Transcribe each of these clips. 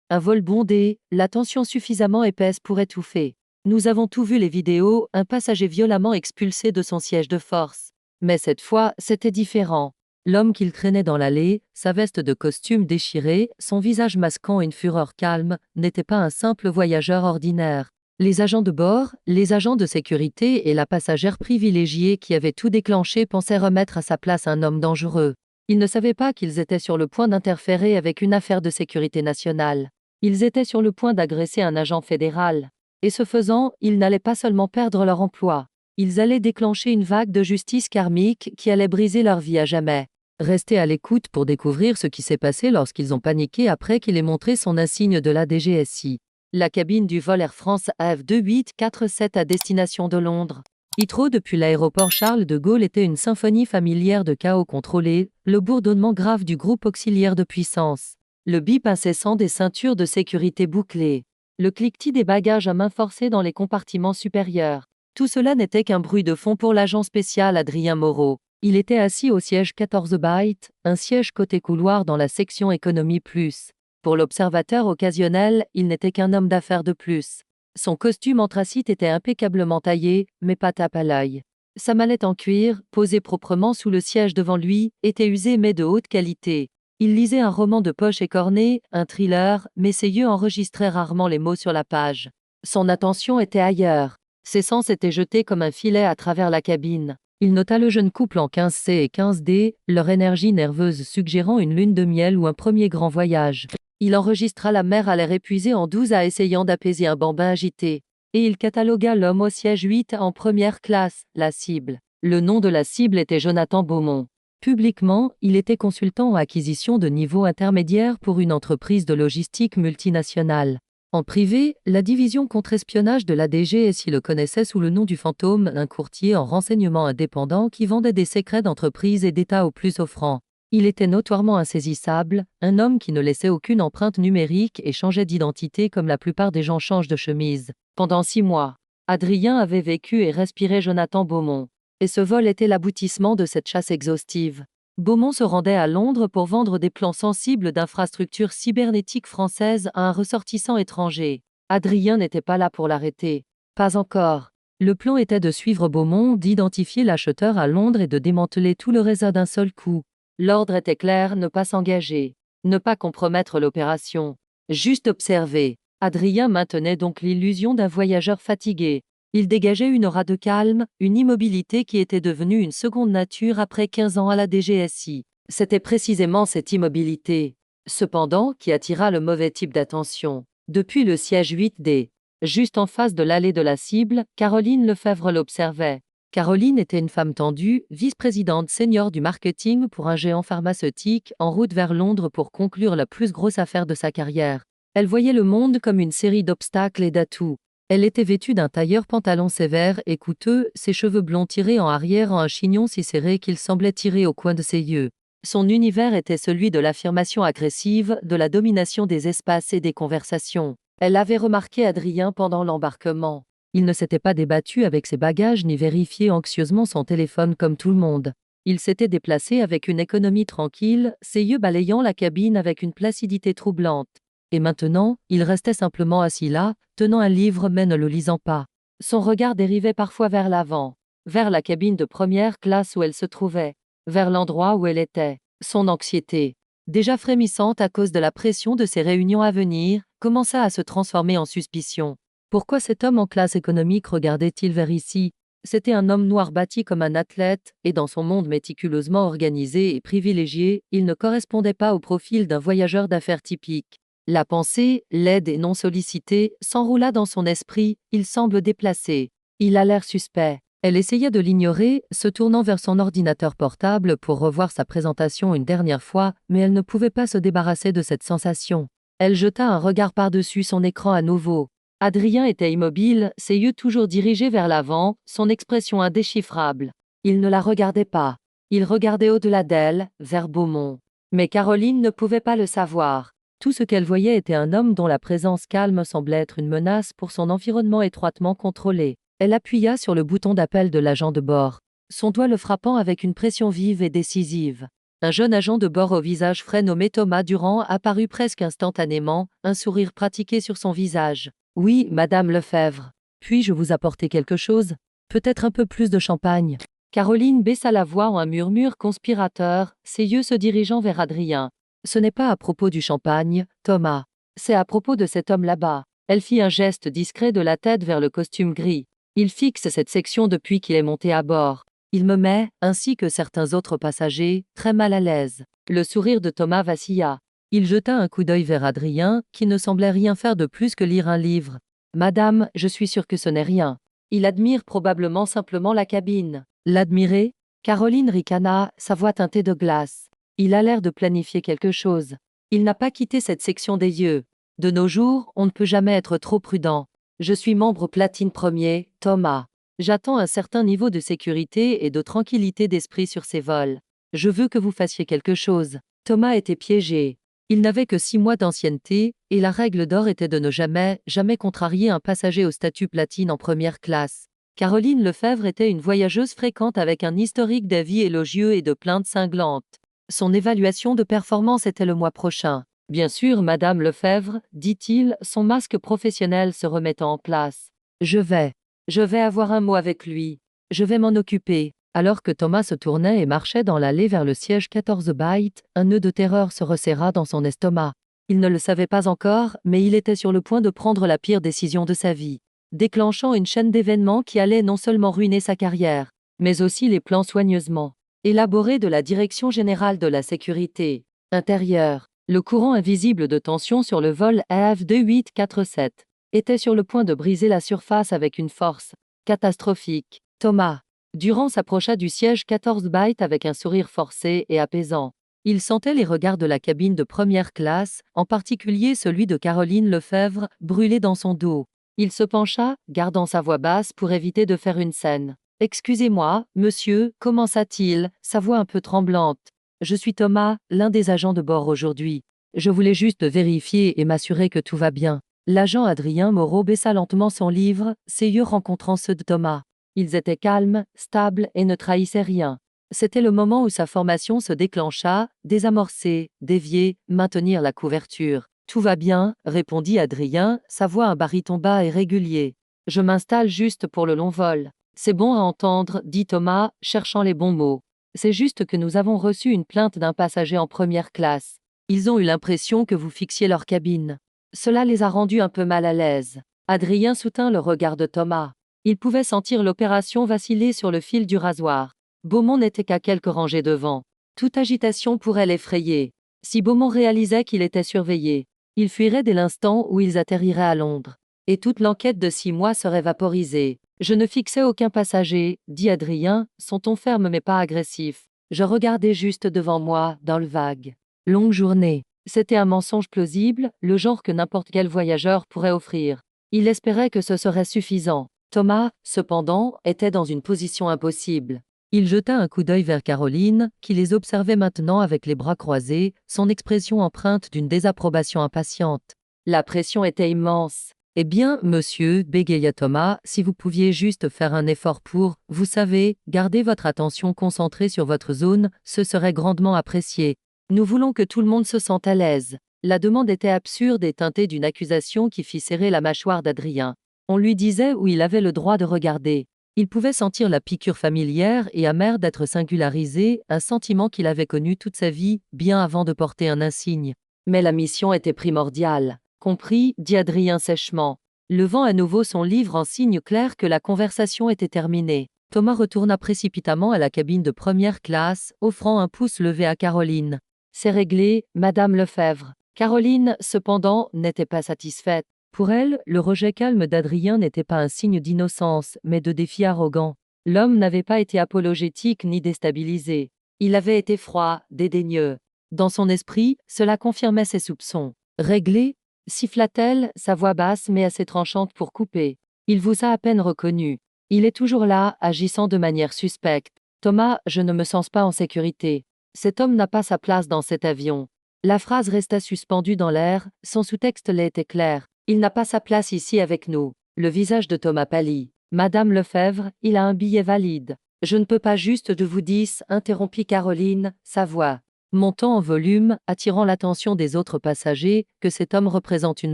un vol bondé, la tension suffisamment épaisse pour étouffer. Nous avons tout vu les vidéos, un passager violemment expulsé de son siège de force. Mais cette fois, c'était différent. L'homme qu'il traînait dans l'allée, sa veste de costume déchirée, son visage masquant une fureur calme, n'était pas un simple voyageur ordinaire. Les agents de bord, les agents de sécurité et la passagère privilégiée qui avait tout déclenché pensaient remettre à sa place un homme dangereux. Ils ne savaient pas qu'ils étaient sur le point d'interférer avec une affaire de sécurité nationale. Ils étaient sur le point d'agresser un agent fédéral. Et ce faisant, ils n'allaient pas seulement perdre leur emploi. Ils allaient déclencher une vague de justice karmique qui allait briser leur vie à jamais. Restez à l'écoute pour découvrir ce qui s'est passé lorsqu'ils ont paniqué après qu'il ait montré son insigne de la DGSI. La cabine du vol Air France AF2847 à destination de Londres. Heathrow depuis l'aéroport Charles de Gaulle était une symphonie familière de chaos contrôlé, le bourdonnement grave du groupe auxiliaire de puissance, le bip incessant des ceintures de sécurité bouclées, le cliquetis des bagages à main forcée dans les compartiments supérieurs. Tout cela n'était qu'un bruit de fond pour l'agent spécial Adrien Moreau. Il était assis au siège 14 bytes, un siège côté couloir dans la section Économie Plus. Pour l'observateur occasionnel, il n'était qu'un homme d'affaires de plus. Son costume anthracite était impeccablement taillé, mais pas tape à l'œil. Sa mallette en cuir, posée proprement sous le siège devant lui, était usée mais de haute qualité. Il lisait un roman de poche écorné, un thriller, mais ses yeux enregistraient rarement les mots sur la page. Son attention était ailleurs. Ses sens étaient jetés comme un filet à travers la cabine. Il nota le jeune couple en 15C et 15D, leur énergie nerveuse suggérant une lune de miel ou un premier grand voyage. Il enregistra la mère à l'air épuisé en 12A essayant d'apaiser un bambin agité. Et il catalogua l'homme au siège 8 en première classe, la cible. Le nom de la cible était Jonathan Beaumont. Publiquement, il était consultant en acquisition de niveau intermédiaire pour une entreprise de logistique multinationale. En privé, la division contre-espionnage de la DGSI le connaissait sous le nom du fantôme, un courtier en renseignement indépendant qui vendait des secrets d'entreprise et d'État au plus offrant. Il était notoirement insaisissable, un homme qui ne laissait aucune empreinte numérique et changeait d'identité comme la plupart des gens changent de chemise. Pendant 6 mois, Adrien avait vécu et respiré Jonathan Beaumont. Et ce vol était l'aboutissement de cette chasse exhaustive. Beaumont se rendait à Londres pour vendre des plans sensibles d'infrastructures cybernétiques françaises à un ressortissant étranger. Adrien n'était pas là pour l'arrêter. Pas encore. Le plan était de suivre Beaumont, d'identifier l'acheteur à Londres et de démanteler tout le réseau d'un seul coup. L'ordre était clair, ne pas s'engager, ne pas compromettre l'opération, juste observer. Adrien maintenait donc l'illusion d'un voyageur fatigué. Il dégageait une aura de calme, une immobilité qui était devenue une seconde nature après 15 ans à la DGSI. C'était précisément cette immobilité, cependant, qui attira le mauvais type d'attention. Depuis le siège 8D, juste en face de l'allée de la cible, Caroline Lefebvre l'observait. Caroline était une femme tendue, vice-présidente senior du marketing pour un géant pharmaceutique, en route vers Londres pour conclure la plus grosse affaire de sa carrière. Elle voyait le monde comme une série d'obstacles et d'atouts. Elle était vêtue d'un tailleur pantalon sévère et coûteux, ses cheveux blonds tirés en arrière en un chignon si serré qu'il semblait tirer au coin de ses yeux. Son univers était celui de l'affirmation agressive, de la domination des espaces et des conversations. Elle avait remarqué Adrien pendant l'embarquement. Il ne s'était pas débattu avec ses bagages ni vérifié anxieusement son téléphone comme tout le monde. Il s'était déplacé avec une économie tranquille, ses yeux balayant la cabine avec une placidité troublante. Et maintenant, il restait simplement assis là, tenant un livre mais ne le lisant pas. Son regard dérivait parfois vers l'avant, vers la cabine de première classe où elle se trouvait, vers l'endroit où elle était. Son anxiété, déjà frémissante à cause de la pression de ses réunions à venir, commença à se transformer en suspicion. Pourquoi cet homme en classe économique regardait-il vers ici? C'était un homme noir bâti comme un athlète, et dans son monde méticuleusement organisé et privilégié, il ne correspondait pas au profil d'un voyageur d'affaires typique. La pensée, laide et non sollicitée, s'enroula dans son esprit, il semble déplacé. Il a l'air suspect. Elle essayait de l'ignorer, se tournant vers son ordinateur portable pour revoir sa présentation une dernière fois, mais elle ne pouvait pas se débarrasser de cette sensation. Elle jeta un regard par-dessus son écran à nouveau. Adrien était immobile, ses yeux toujours dirigés vers l'avant, son expression indéchiffrable. Il ne la regardait pas. Il regardait au-delà d'elle, vers Beaumont. Mais Caroline ne pouvait pas le savoir. Tout ce qu'elle voyait était un homme dont la présence calme semblait être une menace pour son environnement étroitement contrôlé. Elle appuya sur le bouton d'appel de l'agent de bord, son doigt le frappant avec une pression vive et décisive. Un jeune agent de bord au visage frais nommé Thomas Durand apparut presque instantanément, un sourire pratiqué sur son visage. « Oui, Madame Lefebvre. Puis-je vous apporter quelque chose? Peut-être un peu plus de champagne ?» Caroline baissa la voix en un murmure conspirateur, ses yeux se dirigeant vers Adrien. « Ce n'est pas à propos du champagne, Thomas. C'est à propos de cet homme là-bas. » Elle fit un geste discret de la tête vers le costume gris. « Il fixe cette section depuis qu'il est monté à bord. Il me met, ainsi que certains autres passagers, très mal à l'aise. » Le sourire de Thomas vacilla. Il jeta un coup d'œil vers Adrien, qui ne semblait rien faire de plus que lire un livre. « Madame, je suis sûre que ce n'est rien. Il admire probablement simplement la cabine. » L'admirer? Caroline ricana, sa voix teintée de glace. Il a l'air de planifier quelque chose. Il n'a pas quitté cette section des yeux. De nos jours, on ne peut jamais être trop prudent. Je suis membre platine premier, Thomas. J'attends un certain niveau de sécurité et de tranquillité d'esprit sur ces vols. Je veux que vous fassiez quelque chose. Thomas était piégé. Il n'avait que 6 mois d'ancienneté, et la règle d'or était de ne jamais contrarier un passager au statut platine en première classe. Caroline Lefebvre était une voyageuse fréquente avec un historique d'avis élogieux et de plaintes cinglantes. Son évaluation de performance était le mois prochain. « Bien sûr, Madame Lefebvre, dit-il, son masque professionnel se remettant en place. Je vais avoir un mot avec lui. Je vais m'en occuper. » Alors que Thomas se tournait et marchait dans l'allée vers le siège 14 bytes, un nœud de terreur se resserra dans son estomac. Il ne le savait pas encore, mais il était sur le point de prendre la pire décision de sa vie, déclenchant une chaîne d'événements qui allait non seulement ruiner sa carrière, mais aussi les plans soigneusement élaborés de la Direction générale de la sécurité intérieure. Le courant invisible de tension sur le vol AF2847 était sur le point de briser la surface avec une force catastrophique. Thomas Durand s'approcha du siège 14 bytes avec un sourire forcé et apaisant. Il sentait les regards de la cabine de première classe, en particulier celui de Caroline Lefebvre, brûler dans son dos. Il se pencha, gardant sa voix basse pour éviter de faire une scène. « Excusez-moi, monsieur, commença-t-il, sa voix un peu tremblante. Je suis Thomas, l'un des agents de bord aujourd'hui. Je voulais juste vérifier et m'assurer que tout va bien. » L'agent Adrien Moreau baissa lentement son livre, ses yeux rencontrant ceux de Thomas. Ils étaient calmes, stables et ne trahissaient rien. C'était le moment où sa formation se déclencha, désamorcer, dévier, maintenir la couverture. « Tout va bien, répondit Adrien, sa voix un baryton bas et régulier. Je m'installe juste pour le long vol. C'est bon à entendre, dit Thomas, cherchant les bons mots. C'est juste que nous avons reçu une plainte d'un passager en première classe. Ils ont eu l'impression que vous fixiez leur cabine. Cela les a rendus un peu mal à l'aise. Adrien soutint le regard de Thomas. Il pouvait sentir l'opération vaciller sur le fil du rasoir. Beaumont n'était qu'à quelques rangées devant. Toute agitation pourrait l'effrayer. Si Beaumont réalisait qu'il était surveillé, il fuirait dès l'instant où ils atterriraient à Londres. Et toute l'enquête de 6 mois serait vaporisée. Je ne fixais aucun passager, dit Adrien, son ton ferme mais pas agressif. Je regardais juste devant moi, dans le vague. Longue journée. C'était un mensonge plausible, le genre que n'importe quel voyageur pourrait offrir. Il espérait que ce serait suffisant. Thomas, cependant, était dans une position impossible. Il jeta un coup d'œil vers Caroline, qui les observait maintenant avec les bras croisés, son expression empreinte d'une désapprobation impatiente. La pression était immense. « Eh bien, monsieur, bégaya Thomas, si vous pouviez juste faire un effort pour, vous savez, garder votre attention concentrée sur votre zone, ce serait grandement apprécié. Nous voulons que tout le monde se sente à l'aise. » La demande était absurde et teintée d'une accusation qui fit serrer la mâchoire d'Adrien. On lui disait où il avait le droit de regarder. Il pouvait sentir la piqûre familière et amère d'être singularisé, un sentiment qu'il avait connu toute sa vie, bien avant de porter un insigne. Mais la mission était primordiale. Compris, dit Adrien sèchement, levant à nouveau son livre en signe clair que la conversation était terminée. Thomas retourna précipitamment à la cabine de première classe, offrant un pouce levé à Caroline. « C'est réglé, Madame Lefebvre. » Caroline, cependant, n'était pas satisfaite. Pour elle, le rejet calme d'Adrien n'était pas un signe d'innocence, mais de défi arrogant. L'homme n'avait pas été apologétique ni déstabilisé. Il avait été froid, dédaigneux. Dans son esprit, cela confirmait ses soupçons. « Réglé ?» siffla-t-elle, sa voix basse mais assez tranchante pour couper. « Il vous a à peine reconnu. Il est toujours là, agissant de manière suspecte. Thomas, je ne me sens pas en sécurité. Cet homme n'a pas sa place dans cet avion. » La phrase resta suspendue dans l'air, son sous-texte l'était clair. « Il n'a pas sa place ici avec nous. » Le visage de Thomas pâlit. « Madame Lefebvre, il a un billet valide. »« Je ne peux pas juste de vous dire, interrompit Caroline, sa voix montant en volume, attirant l'attention des autres passagers, que cet homme représente une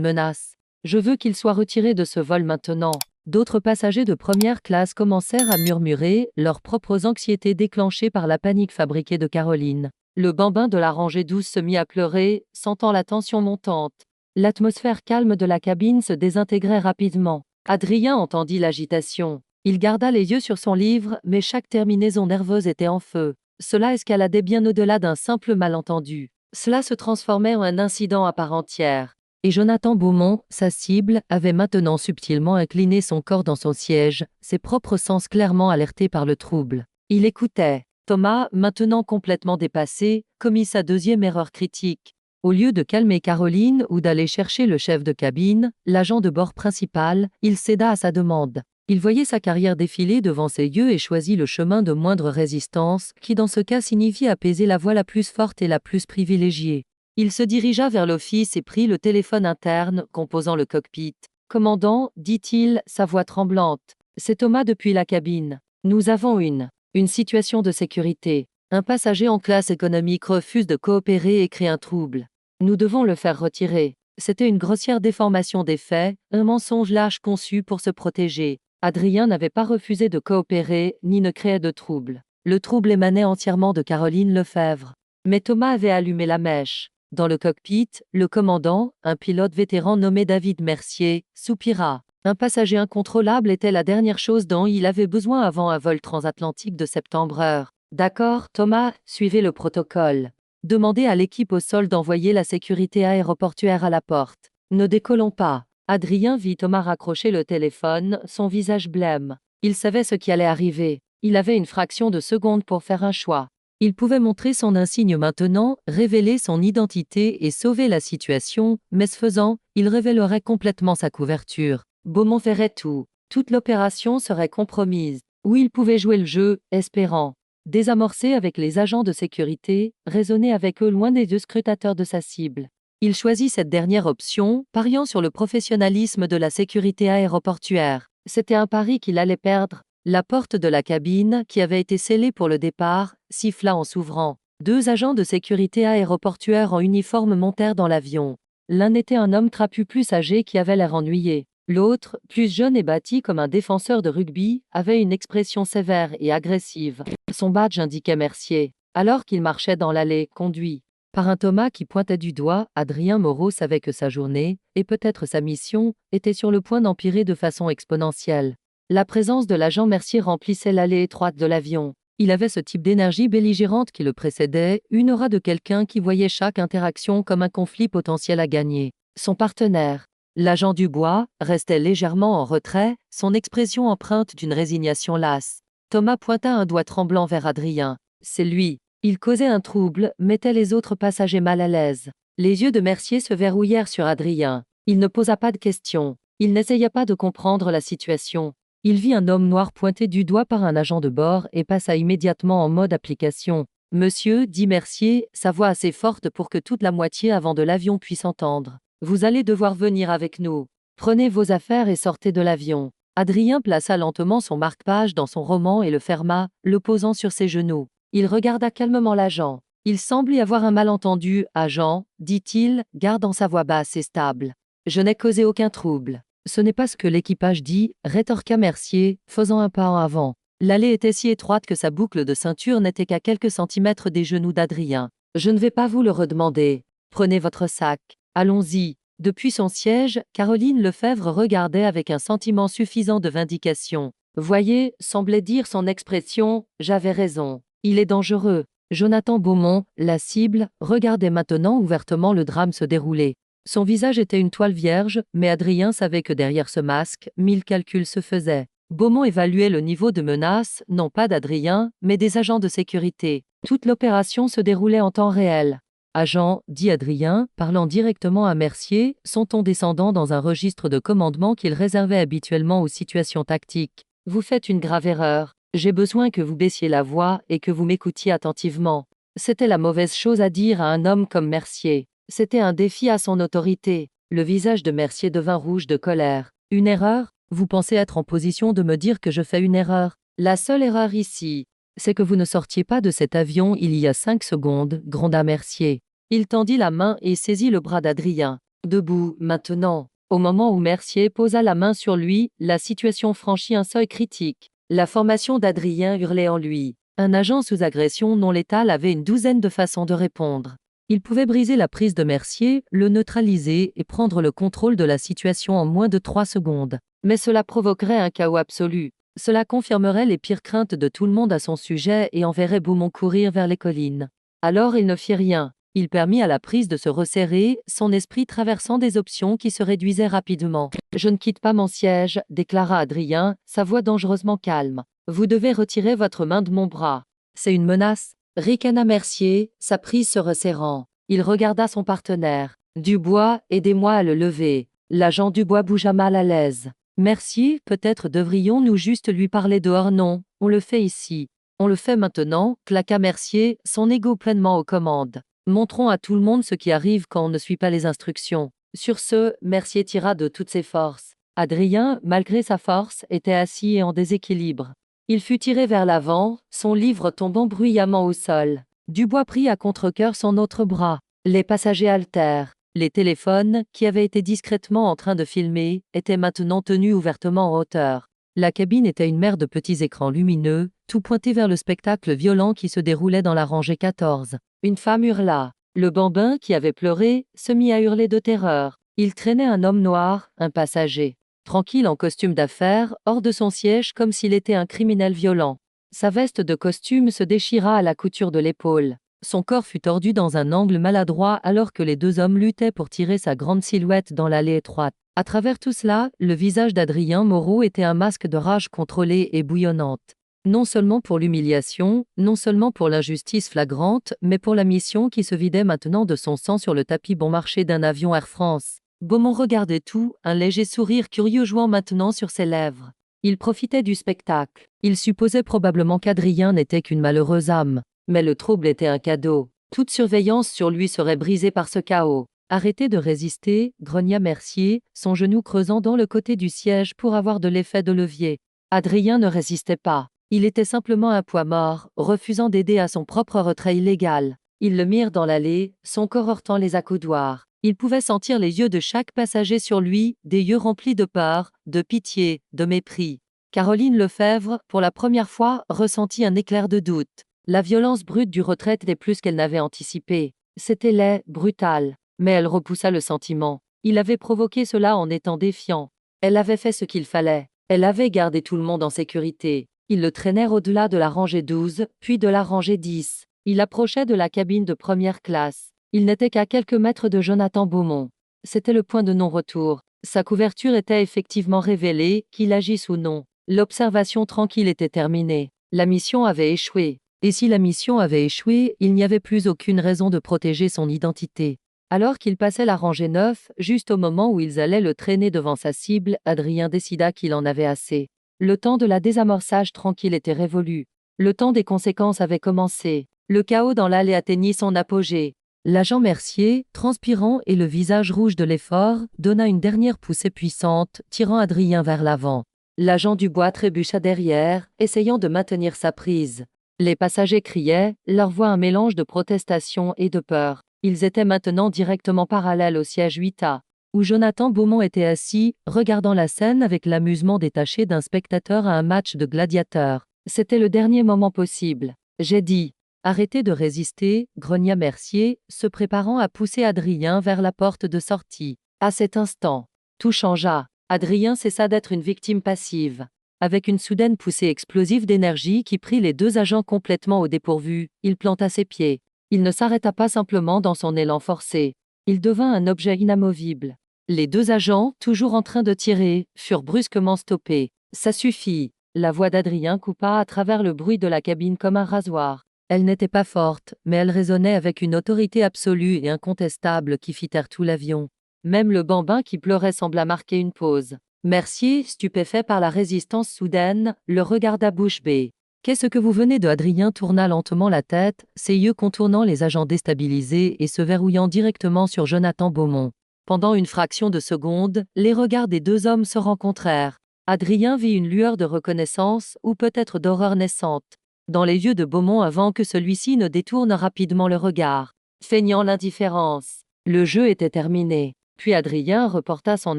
menace. Je veux qu'il soit retiré de ce vol maintenant. D'autres passagers de première classe commencèrent à murmurer, leurs propres anxiétés déclenchées par la panique fabriquée de Caroline. Le bambin de la rangée 12 se mit à pleurer, sentant la tension montante. L'atmosphère calme de la cabine se désintégrait rapidement. Adrien entendit l'agitation. Il garda les yeux sur son livre, mais chaque terminaison nerveuse était en feu. Cela escaladait bien au-delà d'un simple malentendu. Cela se transformait en un incident à part entière. Et Jonathan Beaumont, sa cible, avait maintenant subtilement incliné son corps dans son siège, ses propres sens clairement alertés par le trouble. Il écoutait. Thomas, maintenant complètement dépassé, commit sa deuxième erreur critique. Au lieu de calmer Caroline ou d'aller chercher le chef de cabine, l'agent de bord principal, il céda à sa demande. Il voyait sa carrière défiler devant ses yeux et choisit le chemin de moindre résistance, qui dans ce cas signifiait apaiser la voix la plus forte et la plus privilégiée. Il se dirigea vers l'office et prit le téléphone interne composant le cockpit. « Commandant, dit-il, sa voix tremblante. C'est Thomas depuis la cabine. Nous avons une situation de sécurité. Un passager en classe économique refuse de coopérer et crée un trouble. Nous devons le faire retirer. » C'était une grossière déformation des faits, un mensonge lâche conçu pour se protéger. Adrien n'avait pas refusé de coopérer, ni ne créait de trouble. Le trouble émanait entièrement de Caroline Lefebvre. Mais Thomas avait allumé la mèche. Dans le cockpit, le commandant, un pilote vétéran nommé David Mercier, soupira. Un passager incontrôlable était la dernière chose dont il avait besoin avant un vol transatlantique de septembre. D'accord, Thomas, suivez le protocole. Demandez à l'équipe au sol d'envoyer la sécurité aéroportuaire à la porte. Ne décollons pas. Adrien vit Thomas raccrocher le téléphone, son visage blême. Il savait ce qui allait arriver. Il avait une fraction de seconde pour faire un choix. Il pouvait montrer son insigne maintenant, révéler son identité et sauver la situation, mais ce faisant, il révélerait complètement sa couverture. Beaumont ferait tout. Toute l'opération serait compromise. Ou il pouvait jouer le jeu, espérant désamorcer avec les agents de sécurité, raisonner avec eux loin des yeux scrutateurs de sa cible. Il choisit cette dernière option, pariant sur le professionnalisme de la sécurité aéroportuaire. C'était un pari qu'il allait perdre. La porte de la cabine, qui avait été scellée pour le départ, siffla en s'ouvrant. Deux agents de sécurité aéroportuaire en uniforme montèrent dans l'avion. L'un était un homme trapu plus âgé qui avait l'air ennuyé. L'autre, plus jeune et bâti comme un défenseur de rugby, avait une expression sévère et agressive. Son badge indiquait Mercier. Alors qu'il marchait dans l'allée, conduit par un Thomas qui pointait du doigt, Adrien Moreau savait que sa journée, et peut-être sa mission, était sur le point d'empirer de façon exponentielle. La présence de l'agent Mercier remplissait l'allée étroite de l'avion. Il avait ce type d'énergie belligérante qui le précédait, une aura de quelqu'un qui voyait chaque interaction comme un conflit potentiel à gagner. Son partenaire, l'agent Dubois, restait légèrement en retrait, son expression empreinte d'une résignation lasse. Thomas pointa un doigt tremblant vers Adrien. C'est lui. Il causait un trouble, mettait les autres passagers mal à l'aise. Les yeux de Mercier se verrouillèrent sur Adrien. Il ne posa pas de questions. Il n'essaya pas de comprendre la situation. Il vit un homme noir pointé du doigt par un agent de bord et passa immédiatement en mode application. « Monsieur, dit Mercier, sa voix assez forte pour que toute la moitié avant de l'avion puisse entendre. Vous allez devoir venir avec nous. Prenez vos affaires et sortez de l'avion. » Adrien plaça lentement son marque-page dans son roman et le ferma, le posant sur ses genoux. Il regarda calmement l'agent. « Il semble y avoir un malentendu, agent, dit-il, gardant sa voix basse et stable. Je n'ai causé aucun trouble. » Ce n'est pas ce que l'équipage dit, rétorqua Mercier, faisant un pas en avant. L'allée était si étroite que sa boucle de ceinture n'était qu'à quelques centimètres des genoux d'Adrien. « Je ne vais pas vous le redemander. Prenez votre sac. Allons-y. » Depuis son siège, Caroline Lefebvre regardait avec un sentiment suffisant de vindication. « Voyez, semblait dire son expression, j'avais raison. Il est dangereux. » Jonathan Beaumont, la cible, regardait maintenant ouvertement le drame se dérouler. Son visage était une toile vierge, mais Adrien savait que derrière ce masque, 1000 calculs se faisaient. Beaumont évaluait le niveau de menace, non pas d'Adrien, mais des agents de sécurité. Toute l'opération se déroulait en temps réel. « Agent, dit Adrien, parlant directement à Mercier, son ton descendant dans un registre de commandement qu'il réservait habituellement aux situations tactiques. Vous faites une grave erreur. J'ai besoin que vous baissiez la voix et que vous m'écoutiez attentivement. » C'était la mauvaise chose à dire à un homme comme Mercier. C'était un défi à son autorité. Le visage de Mercier devint rouge de colère. « Une erreur ? Vous pensez être en position de me dire que je fais une erreur ? La seule erreur ici. C'est que vous ne sortiez pas de cet avion il y a 5 secondes, gronda Mercier. Il tendit la main et saisit le bras d'Adrien. Debout, maintenant. Au moment où Mercier posa la main sur lui, la situation franchit un seuil critique. La formation d'Adrien hurlait en lui. Un agent sous agression non létale avait une douzaine de façons de répondre. Il pouvait briser la prise de Mercier, le neutraliser et prendre le contrôle de la situation en moins de 3 secondes. Mais cela provoquerait un chaos absolu. Cela confirmerait les pires craintes de tout le monde à son sujet et enverrait Beaumont courir vers les collines. Alors il ne fit rien. Il permit à la prise de se resserrer, son esprit traversant des options qui se réduisaient rapidement. « Je ne quitte pas mon siège », déclara Adrien, sa voix dangereusement calme. « Vous devez retirer votre main de mon bras. » « C'est une menace », ricana Mercier, sa prise se resserrant. Il regarda son partenaire. « Dubois, aidez-moi à le lever. » L'agent Dubois bougea mal à l'aise. « Mercier, peut-être devrions-nous juste lui parler dehors. Non, on le fait ici. »« On le fait maintenant », claqua Mercier, son ego pleinement aux commandes. « Montrons à tout le monde ce qui arrive quand on ne suit pas les instructions. » Sur ce, Mercier tira de toutes ses forces. Adrien, malgré sa force, était assis et en déséquilibre. Il fut tiré vers l'avant, son livre tombant bruyamment au sol. Dubois prit à contre-cœur son autre bras. Les passagers haltèrent. Les téléphones, qui avaient été discrètement en train de filmer, étaient maintenant tenus ouvertement en hauteur. La cabine était une mer de petits écrans lumineux, tout pointés vers le spectacle violent qui se déroulait dans la rangée 14. Une femme hurla. Le bambin, qui avait pleuré, se mit à hurler de terreur. Il traînait un homme noir, un passager. Tranquille en costume d'affaires, hors de son siège comme s'il était un criminel violent. Sa veste de costume se déchira à la couture de l'épaule. Son corps fut tordu dans un angle maladroit alors que les deux hommes luttaient pour tirer sa grande silhouette dans l'allée étroite. À travers tout cela, le visage d'Adrien Moreau était un masque de rage contrôlée et bouillonnante. Non seulement pour l'humiliation, non seulement pour l'injustice flagrante, mais pour la mission qui se vidait maintenant de son sang sur le tapis bon marché d'un avion Air France. Beaumont regardait tout, un léger sourire curieux jouant maintenant sur ses lèvres. Il profitait du spectacle. Il supposait probablement qu'Adrien n'était qu'une malheureuse âme. Mais le trouble était un cadeau. Toute surveillance sur lui serait brisée par ce chaos. Arrêtez de résister, grogna Mercier, son genou creusant dans le côté du siège pour avoir de l'effet de levier. Adrien ne résistait pas. Il était simplement un poids mort, refusant d'aider à son propre retrait illégal. Ils le mirent dans l'allée, son corps heurtant les accoudoirs. Il pouvait sentir les yeux de chaque passager sur lui, des yeux remplis de peur, de pitié, de mépris. Caroline Lefebvre, pour la première fois, ressentit un éclair de doute. La violence brute du retrait était plus qu'elle n'avait anticipé. C'était laid, brutal. Mais elle repoussa le sentiment. Il avait provoqué cela en étant défiant. Elle avait fait ce qu'il fallait. Elle avait gardé tout le monde en sécurité. Ils le traînèrent au-delà de la rangée 12, puis de la rangée 10. Il approchait de la cabine de première classe. Il n'était qu'à quelques mètres de Jonathan Beaumont. C'était le point de non-retour. Sa couverture était effectivement révélée, qu'il agisse ou non. L'observation tranquille était terminée. La mission avait échoué. Et si la mission avait échoué, il n'y avait plus aucune raison de protéger son identité. Alors qu'il passait la rangée 9, juste au moment où ils allaient le traîner devant sa cible, Adrien décida qu'il en avait assez. Le temps de la désamorçage tranquille était révolu. Le temps des conséquences avait commencé. Le chaos dans l'allée atteignit son apogée. L'agent Mercier, transpirant et le visage rouge de l'effort, donna une dernière poussée puissante, tirant Adrien vers l'avant. L'agent Dubois trébucha derrière, essayant de maintenir sa prise. Les passagers criaient, leur voix un mélange de protestation et de peur. Ils étaient maintenant directement parallèles au siège 8A, où Jonathan Beaumont était assis, regardant la scène avec l'amusement détaché d'un spectateur à un match de gladiateurs. C'était le dernier moment possible. J'ai dit. Arrêtez de résister, grogna Mercier, se préparant à pousser Adrien vers la porte de sortie. À cet instant, tout changea. Adrien cessa d'être une victime passive. Avec une soudaine poussée explosive d'énergie qui prit les deux agents complètement au dépourvu, il planta ses pieds. Il ne s'arrêta pas simplement dans son élan forcé. Il devint un objet inamovible. Les deux agents, toujours en train de tirer, furent brusquement stoppés. Ça suffit. La voix d'Adrien coupa à travers le bruit de la cabine comme un rasoir. Elle n'était pas forte, mais elle résonnait avec une autorité absolue et incontestable qui fit taire tout l'avion. Même le bambin qui pleurait sembla marquer une pause. Mercier, stupéfait par la résistance soudaine, le regarda bouche bée. « Qu'est-ce que vous venez de » Adrien tourna lentement la tête, ses yeux contournant les agents déstabilisés et se verrouillant directement sur Jonathan Beaumont. Pendant une fraction de seconde, les regards des deux hommes se rencontrèrent. Adrien vit une lueur de reconnaissance ou peut-être d'horreur naissante. dans les yeux de Beaumont avant que celui-ci ne détourne rapidement le regard, feignant l'indifférence. Le jeu était terminé. Puis Adrien reporta son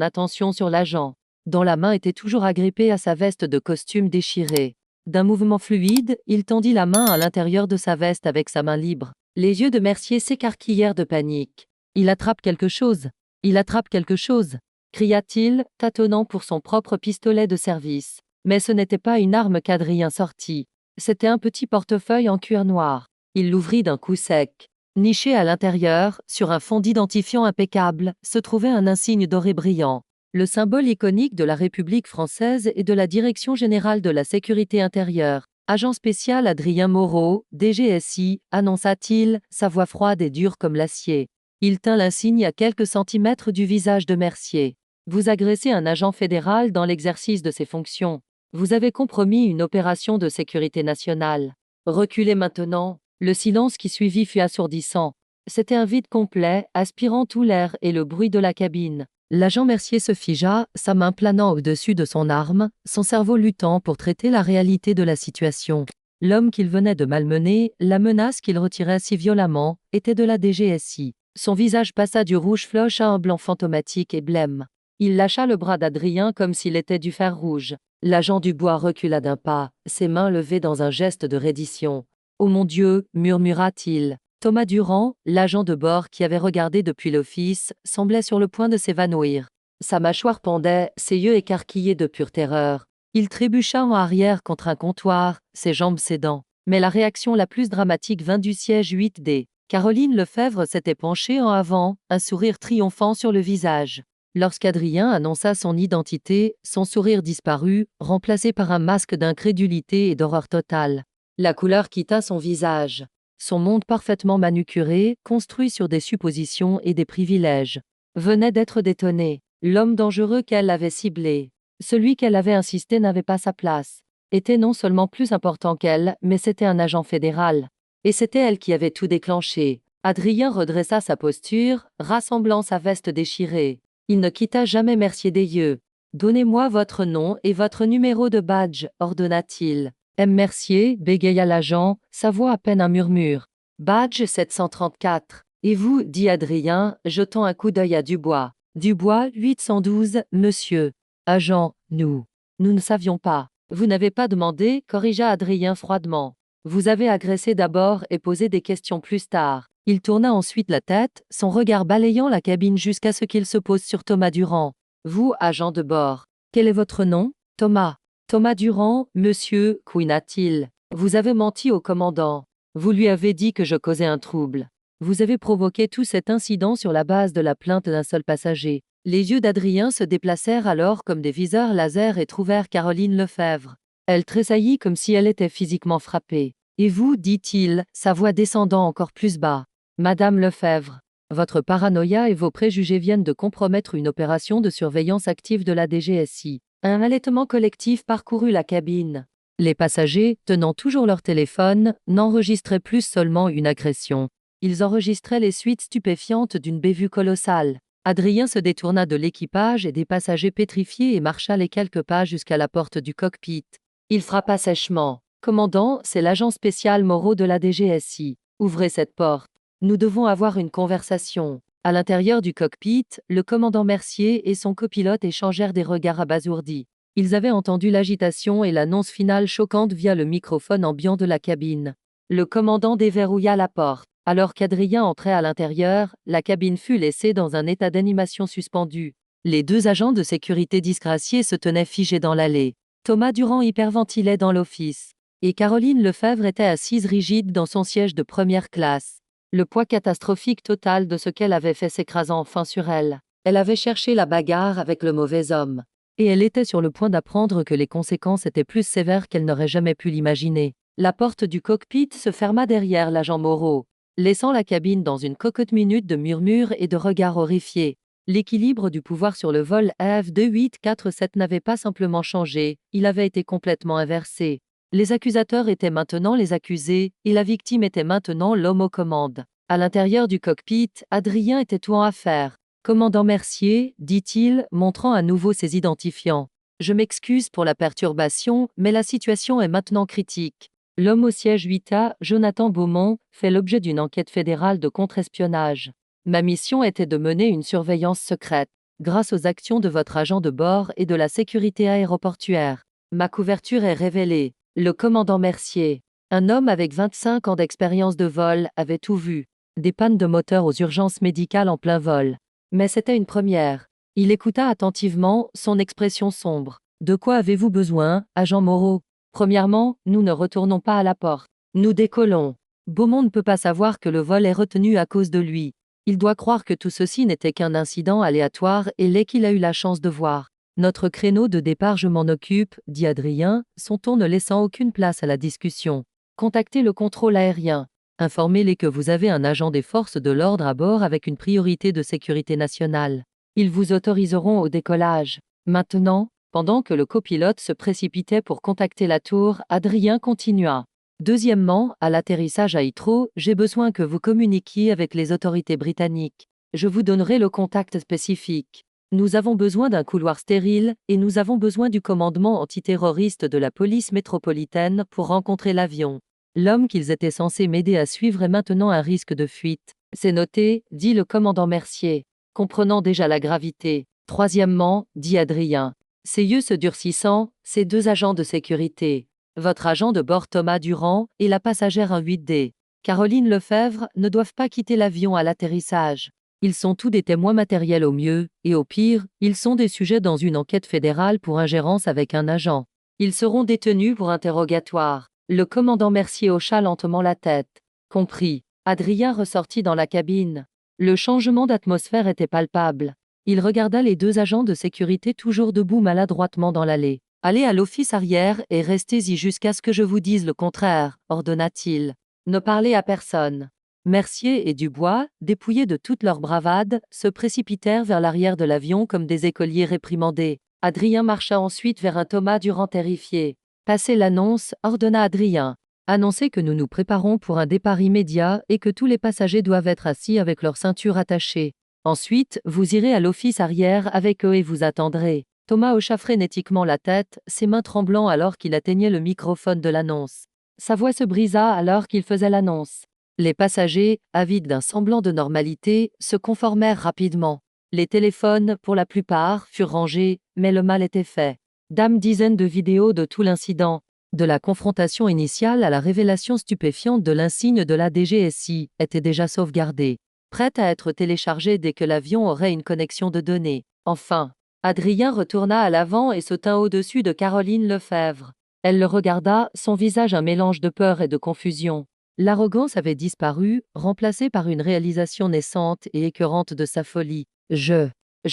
attention sur l'agent, dont la main était toujours agrippée à sa veste de costume déchirée. D'un mouvement fluide, il tendit la main à l'intérieur de sa veste avec sa main libre. Les yeux de Mercier s'écarquillèrent de panique. « Il attrape quelque chose! Il attrape quelque chose !» cria-t-il, tâtonnant pour son propre pistolet de service. Mais ce n'était pas une arme qu'Adrien sortit. C'était un petit portefeuille en cuir noir. Il l'ouvrit d'un coup sec. Niché à l'intérieur, sur un fond d'identifiant impeccable, se trouvait un insigne doré brillant. Le symbole iconique de la République française et de la Direction générale de la sécurité intérieure. Agent spécial Adrien Moreau, DGSI, annonça-t-il, sa voix froide et dure comme l'acier. Il tint l'insigne à quelques centimètres du visage de Mercier. Vous agressez un agent fédéral dans l'exercice de ses fonctions. Vous avez compromis une opération de sécurité nationale. Reculez maintenant. Le silence qui suivit fut assourdissant. C'était un vide complet, aspirant tout l'air et le bruit de la cabine. L'agent Mercier se figea, sa main planant au-dessus de son arme, son cerveau luttant pour traiter la réalité de la situation. L'homme qu'il venait de malmener, la menace qu'il retirait si violemment, était de la DGSI. Son visage passa du rouge floche à un blanc fantomatique et blême. Il lâcha le bras d'Adrien comme s'il était du fer rouge. L'agent Dubois recula d'un pas, ses mains levées dans un geste de reddition. « Oh mon Dieu !» murmura-t-il. Thomas Durand, l'agent de bord qui avait regardé depuis l'office, semblait sur le point de s'évanouir. Sa mâchoire pendait, ses yeux écarquillés de pure terreur. Il trébucha en arrière contre un comptoir, ses jambes cédant. Mais la réaction la plus dramatique vint du siège 8D. Caroline Lefebvre s'était penchée en avant, un sourire triomphant sur le visage. Lorsqu'Adrien annonça son identité, son sourire disparut, remplacé par un masque d'incrédulité et d'horreur totale. La couleur quitta son visage. Son monde parfaitement manucuré, construit sur des suppositions et des privilèges, venait d'être détonné. L'homme dangereux qu'elle avait ciblé, celui qu'elle avait insisté n'avait pas sa place, était non seulement plus important qu'elle, mais c'était un agent fédéral. Et c'était elle qui avait tout déclenché. Adrien redressa sa posture, rassemblant sa veste déchirée. Il ne quitta jamais Mercier des yeux. « Donnez-moi votre nom et votre numéro de badge », ordonna-t-il. M. Mercier, bégaya l'agent, sa voix à peine un murmure. Badge 734. Et vous, dit Adrien, jetant un coup d'œil à Dubois. Dubois, 812, monsieur. Agent, nous ne savions pas. Vous n'avez pas demandé, corrigea Adrien froidement. Vous avez agressé d'abord et posé des questions plus tard. Il tourna ensuite la tête, son regard balayant la cabine jusqu'à ce qu'il se pose sur Thomas Durand. Vous, agent de bord. Quel est votre nom? Thomas. Thomas Durand, monsieur, couina-t-il. Vous avez menti au commandant. Vous lui avez dit que je causais un trouble. Vous avez provoqué tout cet incident sur la base de la plainte d'un seul passager. Les yeux d'Adrien se déplacèrent alors comme des viseurs laser et trouvèrent Caroline Lefebvre. Elle tressaillit comme si elle était physiquement frappée. Et vous, dit-il, sa voix descendant encore plus bas. Madame Lefebvre, votre paranoïa et vos préjugés viennent de compromettre une opération de surveillance active de la DGSI. Un halètement collectif parcourut la cabine. Les passagers, tenant toujours leur téléphone, n'enregistraient plus seulement une agression. Ils enregistraient les suites stupéfiantes d'une bévue colossale. Adrien se détourna de l'équipage et des passagers pétrifiés et marcha les quelques pas jusqu'à la porte du cockpit. Il frappa sèchement. « Commandant, c'est l'agent spécial Moreau de la DGSI. Ouvrez cette porte. Nous devons avoir une conversation. » À l'intérieur du cockpit, le commandant Mercier et son copilote échangèrent des regards abasourdis. Ils avaient entendu l'agitation et l'annonce finale choquante via le microphone ambiant de la cabine. Le commandant déverrouilla la porte. Alors qu'Adrien entrait à l'intérieur, la cabine fut laissée dans un état d'animation suspendu. Les deux agents de sécurité disgraciés se tenaient figés dans l'allée. Thomas Durand hyperventilait dans l'office. Et Caroline Lefebvre était assise rigide dans son siège de première classe. Le poids catastrophique total de ce qu'elle avait fait s'écrasant enfin sur elle. Elle avait cherché la bagarre avec le mauvais homme. Et elle était sur le point d'apprendre que les conséquences étaient plus sévères qu'elle n'aurait jamais pu l'imaginer. La porte du cockpit se ferma derrière l'agent Moreau, laissant la cabine dans une cocotte minute de murmures et de regards horrifiés. L'équilibre du pouvoir sur le vol F2847 n'avait pas simplement changé, il avait été complètement inversé. Les accusateurs étaient maintenant les accusés, et la victime était maintenant l'homme aux commandes. À l'intérieur du cockpit, Adrien était tout en affaire. « Commandant Mercier, dit-il, montrant à nouveau ses identifiants. Je m'excuse pour la perturbation, mais la situation est maintenant critique. L'homme au siège 8A, Jonathan Beaumont, fait l'objet d'une enquête fédérale de contre-espionnage. Ma mission était de mener une surveillance secrète, grâce aux actions de votre agent de bord et de la sécurité aéroportuaire. Ma couverture est révélée. Le commandant Mercier, un homme avec 25 ans d'expérience de vol, avait tout vu. Des pannes de moteur aux urgences médicales en plein vol. Mais c'était une première. Il écouta attentivement, son expression sombre. De quoi avez-vous besoin, agent Moreau? Premièrement, nous ne retournons pas à la porte. Nous décollons. Beaumont ne peut pas savoir que le vol est retenu à cause de lui. Il doit croire que tout ceci n'était qu'un incident aléatoire et l'est qu'il a eu la chance de voir. Notre créneau de départ, je m'en occupe, dit Adrien, son ton ne laissant aucune place à la discussion. Contactez le contrôle aérien. Informez-les que vous avez un agent des forces de l'ordre à bord avec une priorité de sécurité nationale. Ils vous autoriseront au décollage. Maintenant, pendant que le copilote se précipitait pour contacter la tour, Adrien continua. Deuxièmement, à l'atterrissage à Heathrow, j'ai besoin que vous communiquiez avec les autorités britanniques. Je vous donnerai le contact spécifique. Nous avons besoin d'un couloir stérile, et nous avons besoin du commandement antiterroriste de la police métropolitaine pour rencontrer l'avion. L'homme qu'ils étaient censés m'aider à suivre est maintenant un risque de fuite. C'est noté, dit le commandant Mercier, comprenant déjà la gravité. Troisièmement, dit Adrien, ses yeux se durcissant, ces deux agents de sécurité, votre agent de bord Thomas Durand et la passagère 18D, Caroline Lefebvre, ne doivent pas quitter l'avion à l'atterrissage. Ils sont tous des témoins matériels au mieux, et au pire, ils sont des sujets dans une enquête fédérale pour ingérence avec un agent. Ils seront détenus pour interrogatoire. Le commandant Mercier hocha lentement la tête. Compris. Adrien ressortit dans la cabine. Le changement d'atmosphère était palpable. Il regarda les deux agents de sécurité toujours debout maladroitement dans l'allée. « Allez à l'office arrière et restez-y jusqu'à ce que je vous dise le contraire », ordonna-t-il. « Ne parlez à personne. » Mercier et Dubois, dépouillés de toute leur bravade, se précipitèrent vers l'arrière de l'avion comme des écoliers réprimandés. Adrien marcha ensuite vers un Thomas Durand terrifié. « Passez l'annonce », ordonna Adrien. « Annoncez que nous nous préparons pour un départ immédiat et que tous les passagers doivent être assis avec leur ceinture attachée. Ensuite, vous irez à l'office arrière avec eux et vous attendrez. » Thomas hocha frénétiquement la tête, ses mains tremblant alors qu'il atteignait le microphone de l'annonce. Sa voix se brisa alors qu'il faisait l'annonce. Les passagers, avides d'un semblant de normalité, se conformèrent rapidement. Les téléphones, pour la plupart, furent rangés, mais le mal était fait. Dizaines de vidéos de tout l'incident, de la confrontation initiale à la révélation stupéfiante de l'insigne de la DGSI, étaient déjà sauvegardées, prêtes à être téléchargées dès que l'avion aurait une connexion de données. Enfin, Adrien retourna à l'avant et se tint au-dessus de Caroline Lefebvre. Elle le regarda, son visage un mélange de peur et de confusion. L'arrogance avait disparu, remplacée par une réalisation naissante et écœurante de sa folie. « Je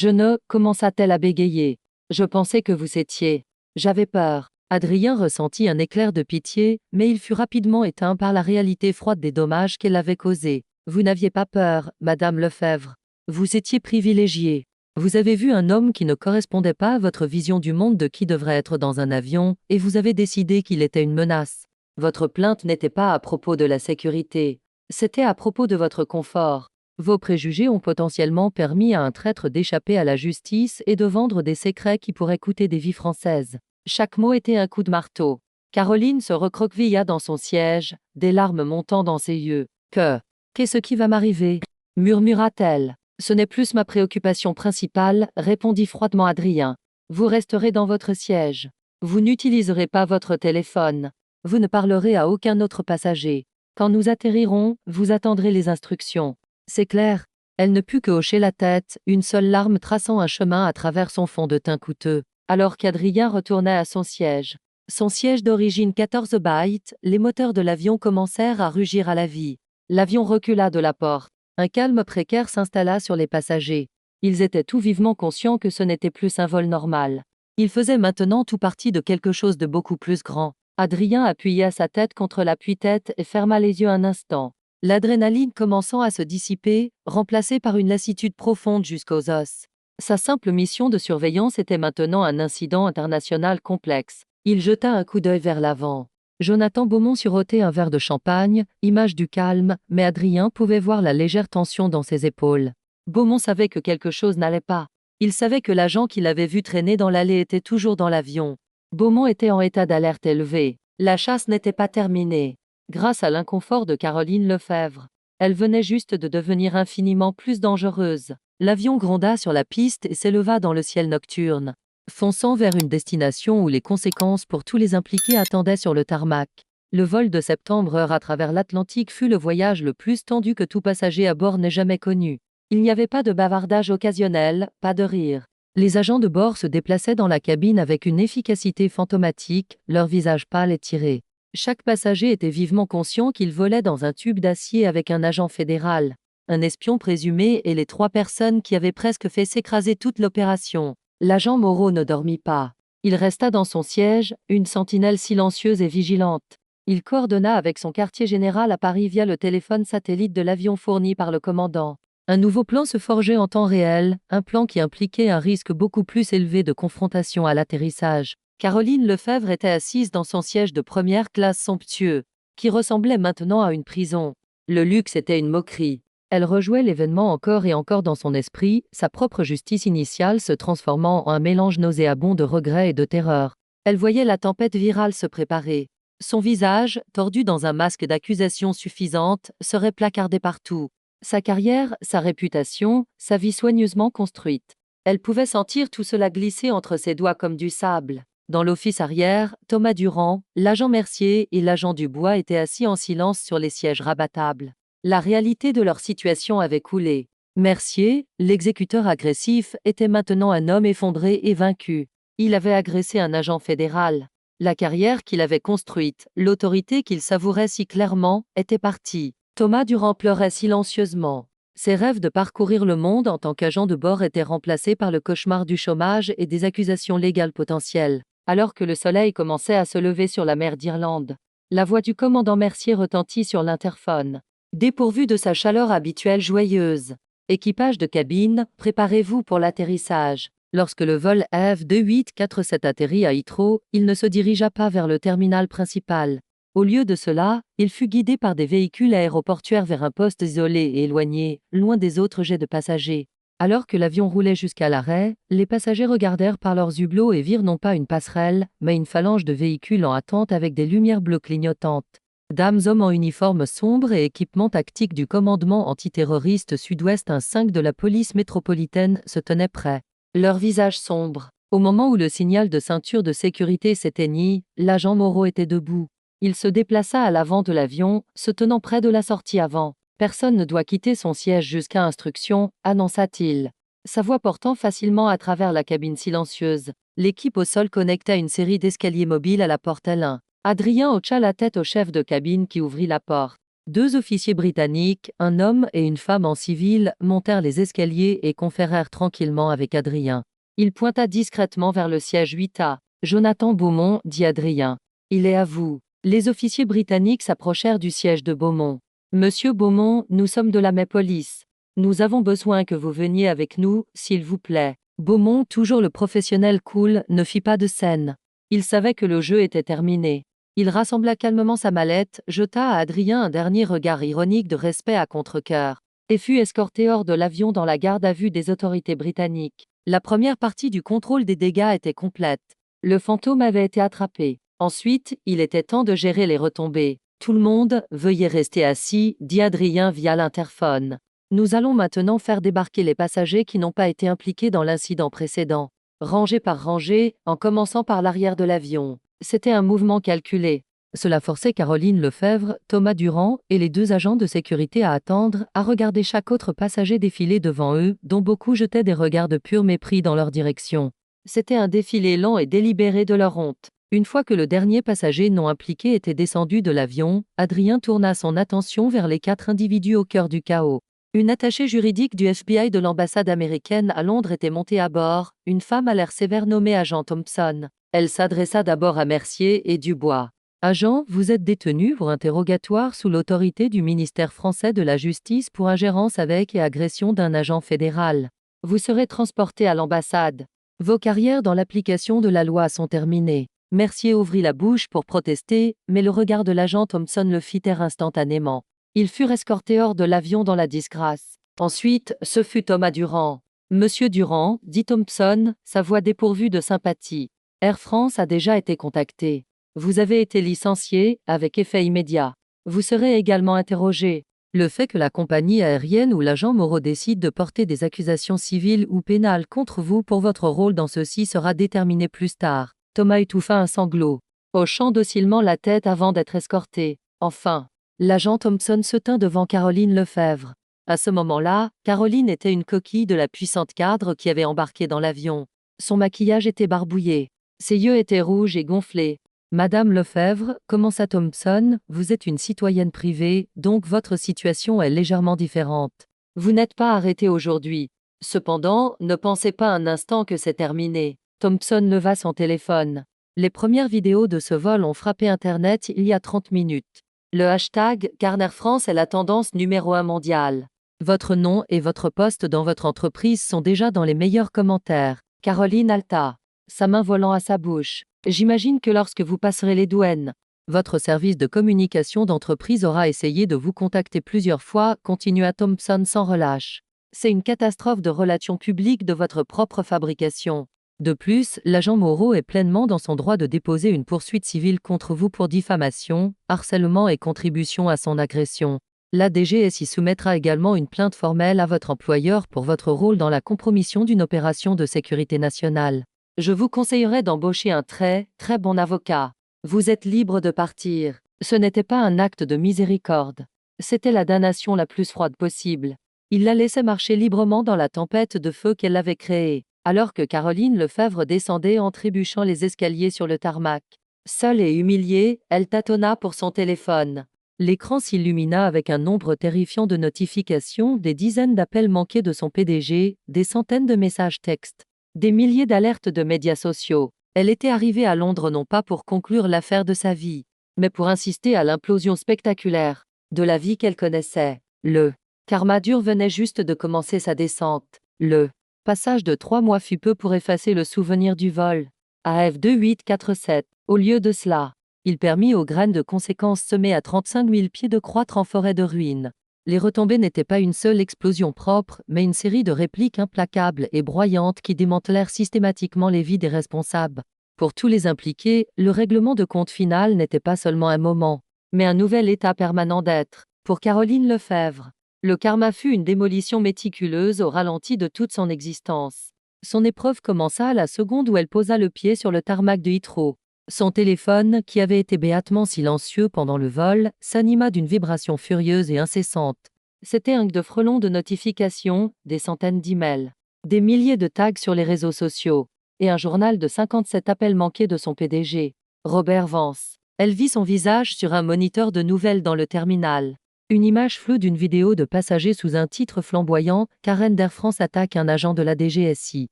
ne, commença-t-elle à bégayer. Je pensais que vous étiez. J'avais peur. » Adrien ressentit un éclair de pitié, mais il fut rapidement éteint par la réalité froide des dommages qu'elle avait causés. « Vous n'aviez pas peur, Madame Lefebvre. Vous étiez privilégiée. Vous avez vu un homme qui ne correspondait pas à votre vision du monde de qui devrait être dans un avion, et vous avez décidé qu'il était une menace. Votre plainte n'était pas à propos de la sécurité, c'était à propos de votre confort. Vos préjugés ont potentiellement permis à un traître d'échapper à la justice et de vendre des secrets qui pourraient coûter des vies françaises. » Chaque mot était un coup de marteau. Caroline se recroquevilla dans son siège, des larmes montant dans ses yeux. « Qu'est-ce qui va m'arriver » murmura-t-elle. « Ce n'est plus ma préoccupation principale, » répondit froidement Adrien. « Vous resterez dans votre siège. Vous n'utiliserez pas votre téléphone. Vous ne parlerez à aucun autre passager. Quand nous atterrirons, vous attendrez les instructions. C'est clair ?» Elle ne put que hocher la tête, une seule larme traçant un chemin à travers son fond de teint coûteux, alors qu'Adrien retournait à son siège. Son siège d'origine 14 bytes, les moteurs de l'avion commencèrent à rugir à la vie. L'avion recula de la porte. Un calme précaire s'installa sur les passagers. Ils étaient tout vivement conscients que ce n'était plus un vol normal. Ils faisaient maintenant tout partie de quelque chose de beaucoup plus grand. Adrien appuya sa tête contre l'appui-tête et ferma les yeux un instant. L'adrénaline commençant à se dissiper, remplacée par une lassitude profonde jusqu'aux os. Sa simple mission de surveillance était maintenant un incident international complexe. Il jeta un coup d'œil vers l'avant. Jonathan Beaumont surotait un verre de champagne, image du calme, mais Adrien pouvait voir la légère tension dans ses épaules. Beaumont savait que quelque chose n'allait pas. Il savait que l'agent qu'il avait vu traîner dans l'allée était toujours dans l'avion. Beaumont était en état d'alerte élevé. La chasse n'était pas terminée. Grâce à l'inconfort de Caroline Lefebvre, elle venait juste de devenir infiniment plus dangereuse. L'avion gronda sur la piste et s'éleva dans le ciel nocturne, fonçant vers une destination où les conséquences pour tous les impliqués attendaient sur le tarmac. Le vol de septembre heure à travers l'Atlantique fut le voyage le plus tendu que tout passager à bord n'ait jamais connu. Il n'y avait pas de bavardage occasionnel, pas de rire. Les agents de bord se déplaçaient dans la cabine avec une efficacité fantomatique, leur visage pâle et tiré. Chaque passager était vivement conscient qu'il volait dans un tube d'acier avec un agent fédéral, un espion présumé et les 3 personnes qui avaient presque fait s'écraser toute l'opération. L'agent Moreau ne dormit pas. Il resta dans son siège, une sentinelle silencieuse et vigilante. Il coordonna avec son quartier général à Paris via le téléphone satellite de l'avion fourni par le commandant. Un nouveau plan se forgeait en temps réel, un plan qui impliquait un risque beaucoup plus élevé de confrontation à l'atterrissage. Caroline Lefebvre était assise dans son siège de première classe somptueux, qui ressemblait maintenant à une prison. Le luxe était une moquerie. Elle rejouait l'événement encore et encore dans son esprit, sa propre justice initiale se transformant en un mélange nauséabond de regret et de terreur. Elle voyait la tempête virale se préparer. Son visage, tordu dans un masque d'accusation suffisante, serait placardé partout. Sa carrière, sa réputation, sa vie soigneusement construite. Elle pouvait sentir tout cela glisser entre ses doigts comme du sable. Dans l'office arrière, Thomas Durand, l'agent Mercier et l'agent Dubois étaient assis en silence sur les sièges rabattables. La réalité de leur situation avait coulé. Mercier, l'exécuteur agressif, était maintenant un homme effondré et vaincu. Il avait agressé un agent fédéral. La carrière qu'il avait construite, l'autorité qu'il savourait si clairement, était partie. Thomas Durand pleurait silencieusement. Ses rêves de parcourir le monde en tant qu'agent de bord étaient remplacés par le cauchemar du chômage et des accusations légales potentielles. Alors que le soleil commençait à se lever sur la mer d'Irlande, la voix du commandant Mercier retentit sur l'interphone. Dépourvu de sa chaleur habituelle joyeuse. Équipage de cabine, préparez-vous pour l'atterrissage. Lorsque le vol F2847 atterrit à Heathrow, il ne se dirigea pas vers le terminal principal. Au lieu de cela, il fut guidé par des véhicules aéroportuaires vers un poste isolé et éloigné, loin des autres jets de passagers. Alors que l'avion roulait jusqu'à l'arrêt, les passagers regardèrent par leurs hublots et virent non pas une passerelle, mais une phalange de véhicules en attente avec des lumières bleues clignotantes. Hommes en uniforme sombre et équipement tactique du commandement antiterroriste sud-ouest 1-5 de la police métropolitaine se tenaient prêts. Leurs visages sombres. Au moment où le signal de ceinture de sécurité s'éteignit, l'agent Moreau était debout. Il se déplaça à l'avant de l'avion, se tenant près de la sortie avant. « Personne ne doit quitter son siège jusqu'à instruction », annonça-t-il. Sa voix portant facilement à travers la cabine silencieuse. L'équipe au sol connecta une série d'escaliers mobiles à la porte L1. Adrien hocha la tête au chef de cabine qui ouvrit la porte. 2 officiers britanniques, un homme et une femme en civil, montèrent les escaliers et conférèrent tranquillement avec Adrien. Il pointa discrètement vers le siège 8A. « Jonathan Beaumont, dit Adrien. Il est à vous. » Les officiers britanniques s'approchèrent du siège de Beaumont. « Monsieur Beaumont, nous sommes de la May Police. Nous avons besoin que vous veniez avec nous, s'il vous plaît. » Beaumont, toujours le professionnel cool, ne fit pas de scène. Il savait que le jeu était terminé. Il rassembla calmement sa mallette, jeta à Adrien un dernier regard ironique de respect à contre-cœur, et fut escorté hors de l'avion dans la garde à vue des autorités britanniques. La première partie du contrôle des dégâts était complète. Le fantôme avait été attrapé. Ensuite, il était temps de gérer les retombées. « Tout le monde, veuillez rester assis », dit Adrien via l'interphone. « Nous allons maintenant faire débarquer les passagers qui n'ont pas été impliqués dans l'incident précédent. Rangée par rangée, en commençant par l'arrière de l'avion. » C'était un mouvement calculé. Cela forçait Caroline Lefebvre, Thomas Durand et les 2 agents de sécurité à attendre, à regarder chaque autre passager défiler devant eux, dont beaucoup jetaient des regards de pur mépris dans leur direction. C'était un défilé lent et délibéré de leur honte. Une fois que le dernier passager non impliqué était descendu de l'avion, Adrien tourna son attention vers les 4 individus au cœur du chaos. Une attachée juridique du FBI de l'ambassade américaine à Londres était montée à bord, une femme à l'air sévère nommée agent Thompson. Elle s'adressa d'abord à Mercier et Dubois. « Agent, vous êtes détenu pour interrogatoire sous l'autorité du ministère français de la Justice pour ingérence avec et agression d'un agent fédéral. Vous serez transporté à l'ambassade. Vos carrières dans l'application de la loi sont terminées. » Mercier ouvrit la bouche pour protester, mais le regard de l'agent Thompson le fit taire instantanément. Ils furent escortés hors de l'avion dans la disgrâce. Ensuite, ce fut Thomas Durand. « Monsieur Durand, dit Thompson, sa voix dépourvue de sympathie. Air France a déjà été contacté. Vous avez été licencié, avec effet immédiat. Vous serez également interrogé. Le fait que la compagnie aérienne ou l'agent Moreau décide de porter des accusations civiles ou pénales contre vous pour votre rôle dans ceci sera déterminé plus tard. Thomas étouffa un sanglot, hochant docilement la tête avant d'être escorté. Enfin, l'agent Thompson se tint devant Caroline Lefebvre. À ce moment-là, Caroline était une coquille de la puissante cadre qui avait embarqué dans l'avion. Son maquillage était barbouillé. Ses yeux étaient rouges et gonflés. Madame Lefebvre, commença Thompson, vous êtes une citoyenne privée, donc votre situation est légèrement différente. Vous n'êtes pas arrêtée aujourd'hui. Cependant, ne pensez pas un instant que c'est terminé. Thompson leva son téléphone. Les premières vidéos de ce vol ont frappé Internet il y a 30 minutes. Le hashtag Carner France est la tendance numéro 1 mondiale. Votre nom et votre poste dans votre entreprise sont déjà dans les meilleurs commentaires. Caroline Alta, sa main volant à sa bouche. J'imagine que lorsque vous passerez les douanes, votre service de communication d'entreprise aura essayé de vous contacter plusieurs fois, continua Thompson sans relâche. C'est une catastrophe de relations publiques de votre propre fabrication. De plus, l'agent Moreau est pleinement dans son droit de déposer une poursuite civile contre vous pour diffamation, harcèlement et contribution à son agression. La DGSI soumettra également une plainte formelle à votre employeur pour votre rôle dans la compromission d'une opération de sécurité nationale. Je vous conseillerais d'embaucher un très bon avocat. Vous êtes libre de partir. Ce n'était pas un acte de miséricorde. C'était la damnation la plus froide possible. Il la laissait marcher librement dans la tempête de feu qu'elle avait créée, alors que Caroline Lefebvre descendait en trébuchant les escaliers sur le tarmac. Seule et humiliée, elle tâtonna pour son téléphone. L'écran s'illumina avec un nombre terrifiant de notifications, des dizaines d'appels manqués de son PDG, des centaines de messages textes. Des milliers d'alertes de médias sociaux. Elle était arrivée à Londres non pas pour conclure l'affaire de sa vie, mais pour insister à l'implosion spectaculaire de la vie qu'elle connaissait. Le karma dur venait juste de commencer sa descente. Le passage de 3 mois fut peu pour effacer le souvenir du vol. AF 2847. Au lieu de cela, il permit aux graines de conséquences semées à 35 000 pieds de croître en forêt de ruines. Les retombées n'étaient pas une seule explosion propre, mais une série de répliques implacables et broyantes qui démantelèrent systématiquement les vies des responsables. Pour tous les impliqués, le règlement de compte final n'était pas seulement un moment, mais un nouvel état permanent d'être. Pour Caroline Lefebvre, le karma fut une démolition méticuleuse au ralenti de toute son existence. Son épreuve commença à la seconde où elle posa le pied sur le tarmac de Heathrow. Son téléphone, qui avait été béatement silencieux pendant le vol, s'anima d'une vibration furieuse et incessante. C'était un de frelons de notifications, des centaines d'emails, des milliers de tags sur les réseaux sociaux, et un journal de 57 appels manqués de son PDG, Robert Vance. Elle vit son visage sur un moniteur de nouvelles dans le terminal. Une image floue d'une vidéo de passagers sous un titre flamboyant, Karen d'Air France attaque un agent de la DGSI.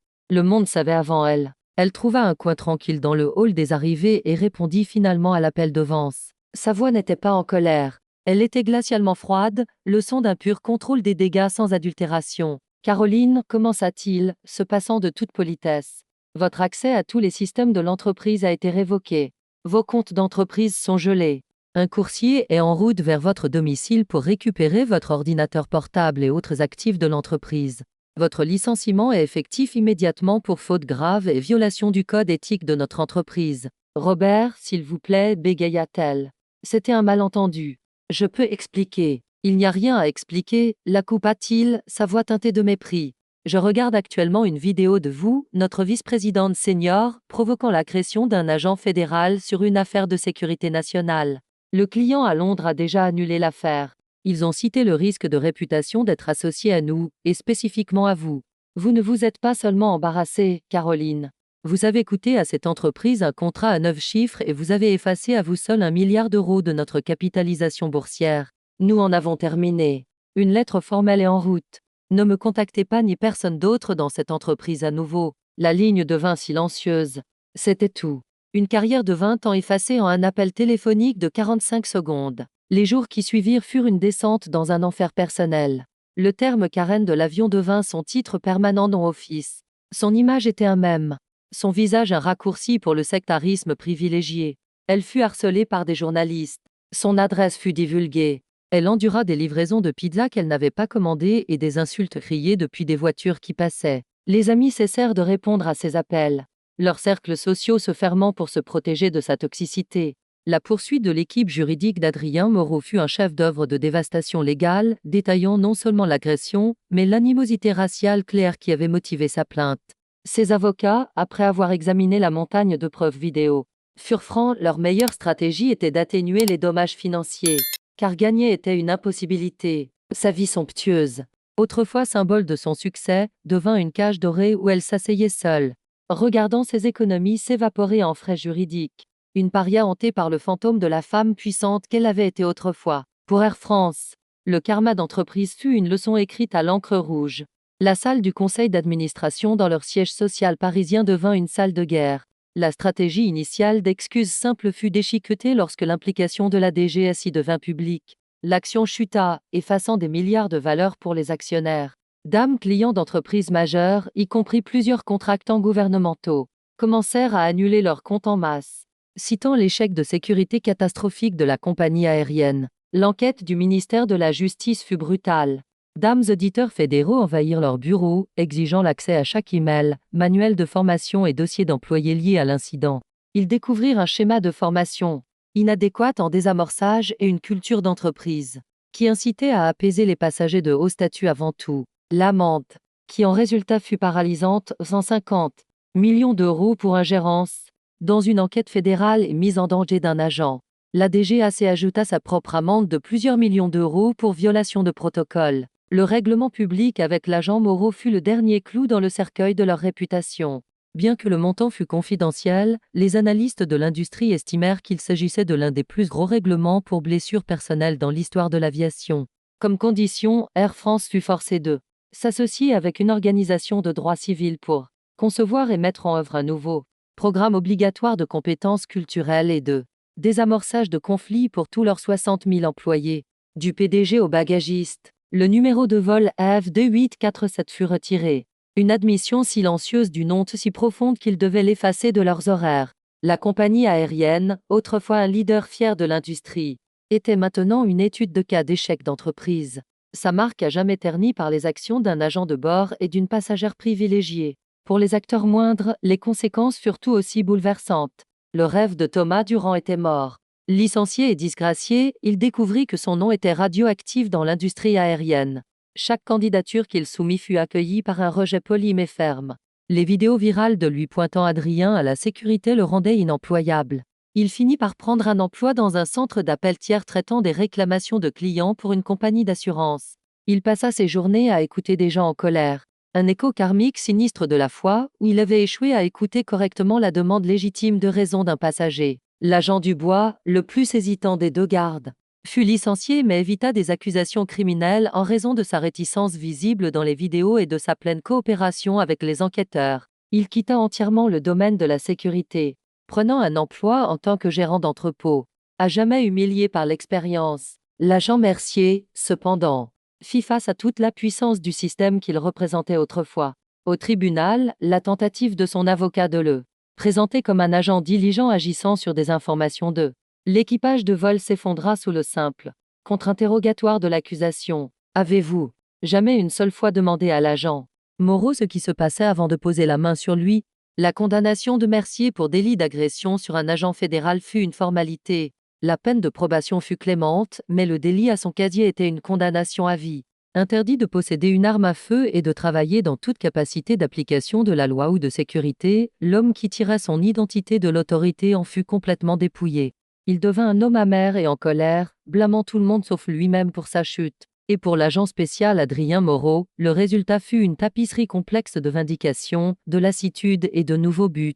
Le monde savait avant elle. Elle trouva un coin tranquille dans le hall des arrivées et répondit finalement à l'appel de Vance. Sa voix n'était pas en colère. Elle était glacialement froide, le son d'un pur contrôle des dégâts sans adultération. Caroline, commença-t-il, se passant de toute politesse. Votre accès à tous les systèmes de l'entreprise a été révoqué. Vos comptes d'entreprise sont gelés. Un coursier est en route vers votre domicile pour récupérer votre ordinateur portable et autres actifs de l'entreprise. Votre licenciement est effectif immédiatement pour faute grave et violation du code éthique de notre entreprise. Robert, s'il vous plaît, bégaya-t-elle. C'était un malentendu. Je peux expliquer. Il n'y a rien à expliquer, la coupa-t-il, sa voix teintée de mépris. Je regarde actuellement une vidéo de vous, notre vice-présidente senior, provoquant l'agression d'un agent fédéral sur une affaire de sécurité nationale. Le client à Londres a déjà annulé l'affaire. Ils ont cité le risque de réputation d'être associé à nous, et spécifiquement à vous. Vous ne vous êtes pas seulement embarrassée, Caroline. Vous avez coûté à cette entreprise un contrat à 9 chiffres et vous avez effacé à vous seul 1 milliard d'euros de notre capitalisation boursière. Nous en avons terminé. Une lettre formelle est en route. Ne me contactez pas ni personne d'autre dans cette entreprise à nouveau. La ligne devint silencieuse. C'était tout. Une carrière de 20 ans effacée en un appel téléphonique de 45 secondes. Les jours qui suivirent furent une descente dans un enfer personnel. Le terme Karen de l'avion devint son titre permanent dans Office. Son image était un mème. Son visage un raccourci pour le sectarisme privilégié. Elle fut harcelée par des journalistes. Son adresse fut divulguée. Elle endura des livraisons de pizza qu'elle n'avait pas commandées et des insultes criées depuis des voitures qui passaient. Les amis cessèrent de répondre à ses appels. leurs cercles sociaux se fermant pour se protéger de sa toxicité. La poursuite de l'équipe juridique d'Adrien Moreau fut un chef-d'œuvre de dévastation légale, détaillant non seulement l'agression, mais l'animosité raciale claire qui avait motivé sa plainte. Ses avocats, après avoir examiné la montagne de preuves vidéo, furent francs, leur meilleure stratégie était d'atténuer les dommages financiers, car gagner était une impossibilité. Sa vie somptueuse, autrefois symbole de son succès, devint une cage dorée où elle s'asseyait seule, regardant ses économies s'évaporer en frais juridiques. Une paria hantée par le fantôme de la femme puissante qu'elle avait été autrefois. Pour Air France, le karma d'entreprise fut une leçon écrite à l'encre rouge. La salle du conseil d'administration dans leur siège social parisien devint une salle de guerre. La stratégie initiale d'excuses simples fut déchiquetée lorsque l'implication de la DGSI devint publique. L'action chuta, effaçant des milliards de valeurs pour les actionnaires. Dames clients d'entreprises majeures, y compris plusieurs contractants gouvernementaux, commencèrent à annuler leurs comptes en masse. Citant l'échec de sécurité catastrophique de la compagnie aérienne, l'enquête du ministère de la Justice fut brutale. Dames auditeurs fédéraux envahirent leurs bureaux, exigeant l'accès à chaque email, manuel de formation et dossier d'employés liés à l'incident. Ils découvrirent un schéma de formation inadéquat en désamorçage et une culture d'entreprise qui incitait à apaiser les passagers de haut statut avant tout. L'amende, qui en résultat fut paralysante, 150 millions d'euros pour ingérence dans une enquête fédérale et mise en danger d'un agent. La DGAC ajouta sa propre amende de plusieurs millions d'euros pour violation de protocole. Le règlement public avec l'agent Moreau fut le dernier clou dans le cercueil de leur réputation. Bien que le montant fût confidentiel, les analystes de l'industrie estimèrent qu'il s'agissait de l'un des plus gros règlements pour blessures personnelles dans l'histoire de l'aviation. Comme condition, Air France fut forcée de s'associer avec une organisation de droit civil pour concevoir et mettre en œuvre un nouveau programme obligatoire de compétences culturelles et de désamorçage de conflits pour tous leurs 60 000 employés. Du PDG au bagagiste, le numéro de vol AF2847 fut retiré. Une admission silencieuse d'une honte si profonde qu'ils devaient l'effacer de leurs horaires. La compagnie aérienne, autrefois un leader fier de l'industrie, était maintenant une étude de cas d'échec d'entreprise. Sa marque à jamais ternie par les actions d'un agent de bord et d'une passagère privilégiée. Pour les acteurs moindres, les conséquences furent tout aussi bouleversantes. Le rêve de Thomas Durand était mort. Licencié et disgracié, il découvrit que son nom était radioactif dans l'industrie aérienne. Chaque candidature qu'il soumit fut accueillie par un rejet poli mais ferme. Les vidéos virales de lui pointant Adrien à la sécurité le rendaient inemployable. Il finit par prendre un emploi dans un centre d'appel tiers traitant des réclamations de clients pour une compagnie d'assurance. Il passa ses journées à écouter des gens en colère. Un écho karmique sinistre de la foi, où il avait échoué à écouter correctement la demande légitime de raison d'un passager. L'agent Dubois, le plus hésitant des deux gardes, fut licencié mais évita des accusations criminelles en raison de sa réticence visible dans les vidéos et de sa pleine coopération avec les enquêteurs. Il quitta entièrement le domaine de la sécurité, prenant un emploi en tant que gérant d'entrepôt. À jamais humilié par l'expérience, l'agent Mercier, cependant, fit face à toute la puissance du système qu'il représentait autrefois. Au tribunal, la tentative de son avocat de le présenter comme un agent diligent agissant sur des informations de l'équipage de vol s'effondra sous le simple contre-interrogatoire de l'accusation. Avez-vous jamais une seule fois demandé à l'agent Moreau ce qui se passait avant de poser la main sur lui? La condamnation de Mercier pour délit d'agression sur un agent fédéral fut une formalité. La peine de probation fut clémente, mais le délit à son casier était une condamnation à vie. Interdit de posséder une arme à feu et de travailler dans toute capacité d'application de la loi ou de sécurité, l'homme qui tira son identité de l'autorité en fut complètement dépouillé. Il devint un homme amer et en colère, blâmant tout le monde sauf lui-même pour sa chute. Et pour l'agent spécial Adrien Moreau, le résultat fut une tapisserie complexe de vindication, de lassitude et de nouveaux buts.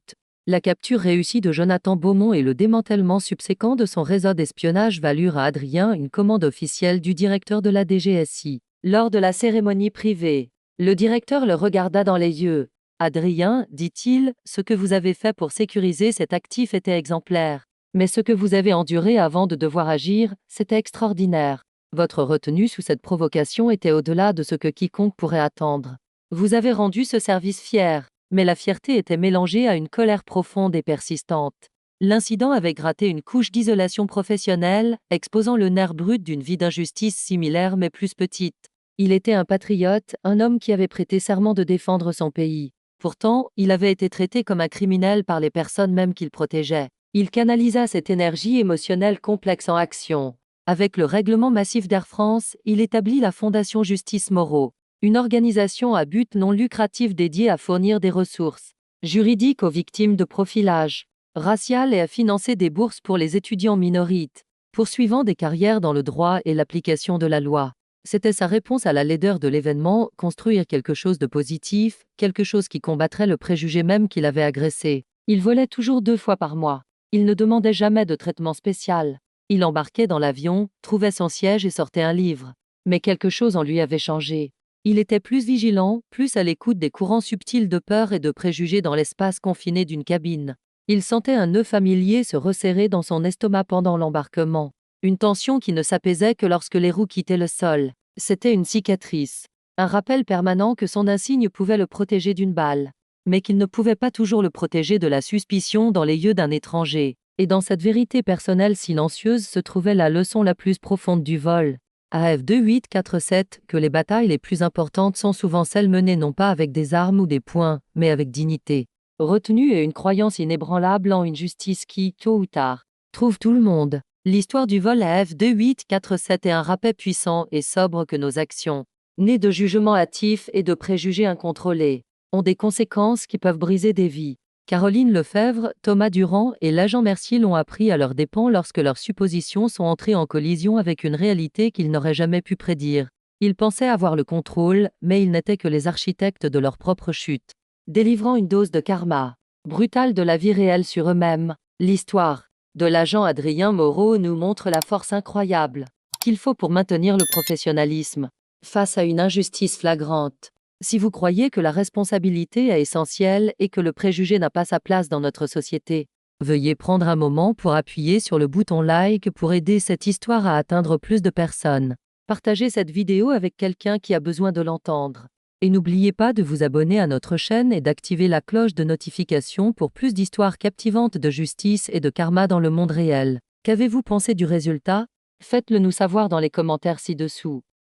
La capture réussie de Jonathan Beaumont et le démantèlement subséquent de son réseau d'espionnage valurent à Adrien une commande officielle du directeur de la DGSI. Lors de la cérémonie privée, le directeur le regarda dans les yeux. « Adrien, dit-il, ce que vous avez fait pour sécuriser cet actif était exemplaire. Mais ce que vous avez enduré avant de devoir agir, c'était extraordinaire. Votre retenue sous cette provocation était au-delà de ce que quiconque pourrait attendre. Vous avez rendu ce service fier. Mais la fierté était mélangée à une colère profonde et persistante. L'incident avait gratté une couche d'isolation professionnelle, exposant le nerf brut d'une vie d'injustice similaire mais plus petite. Il était un patriote, un homme qui avait prêté serment de défendre son pays. Pourtant, il avait été traité comme un criminel par les personnes même qu'il protégeait. Il canalisa cette énergie émotionnelle complexe en action. Avec le règlement massif d'Air France, il établit la Fondation Justice Moreau, une organisation à but non lucratif dédiée à fournir des ressources juridiques aux victimes de profilage racial et à financer des bourses pour les étudiants minorites, poursuivant des carrières dans le droit et l'application de la loi. C'était sa réponse à la laideur de l'événement, construire quelque chose de positif, quelque chose qui combattrait le préjugé même qu'il avait agressé. Il volait toujours 2 fois par mois. Il ne demandait jamais de traitement spécial. Il embarquait dans l'avion, trouvait son siège et sortait un livre. Mais quelque chose en lui avait changé. Il était plus vigilant, plus à l'écoute des courants subtils de peur et de préjugés dans l'espace confiné d'une cabine. Il sentait un nœud familier se resserrer dans son estomac pendant l'embarquement. Une tension qui ne s'apaisait que lorsque les roues quittaient le sol. C'était une cicatrice. Un rappel permanent que son insigne pouvait le protéger d'une balle, mais qu'il ne pouvait pas toujours le protéger de la suspicion dans les yeux d'un étranger. Et dans cette vérité personnelle silencieuse se trouvait la leçon la plus profonde du vol. AF 2847, que les batailles les plus importantes sont souvent celles menées non pas avec des armes ou des poings, mais avec dignité, retenue et une croyance inébranlable en une justice qui, tôt ou tard, trouve tout le monde. L'histoire du vol AF 2847 est un rappel puissant et sobre que nos actions, nées de jugements hâtifs et de préjugés incontrôlés, ont des conséquences qui peuvent briser des vies. Caroline Lefebvre, Thomas Durand et l'agent Mercier l'ont appris à leurs dépens lorsque leurs suppositions sont entrées en collision avec une réalité qu'ils n'auraient jamais pu prédire. Ils pensaient avoir le contrôle, mais ils n'étaient que les architectes de leur propre chute. Délivrant une dose de karma brutale de la vie réelle sur eux-mêmes, l'histoire de l'agent Adrien Moreau nous montre la force incroyable qu'il faut pour maintenir le professionnalisme face à une injustice flagrante. Si vous croyez que la responsabilité est essentielle et que le préjugé n'a pas sa place dans notre société, veuillez prendre un moment pour appuyer sur le bouton like pour aider cette histoire à atteindre plus de personnes. Partagez cette vidéo avec quelqu'un qui a besoin de l'entendre. Et n'oubliez pas de vous abonner à notre chaîne et d'activer la cloche de notification pour plus d'histoires captivantes de justice et de karma dans le monde réel. Qu'avez-vous pensé du résultat? Faites-le nous savoir dans les commentaires ci-dessous.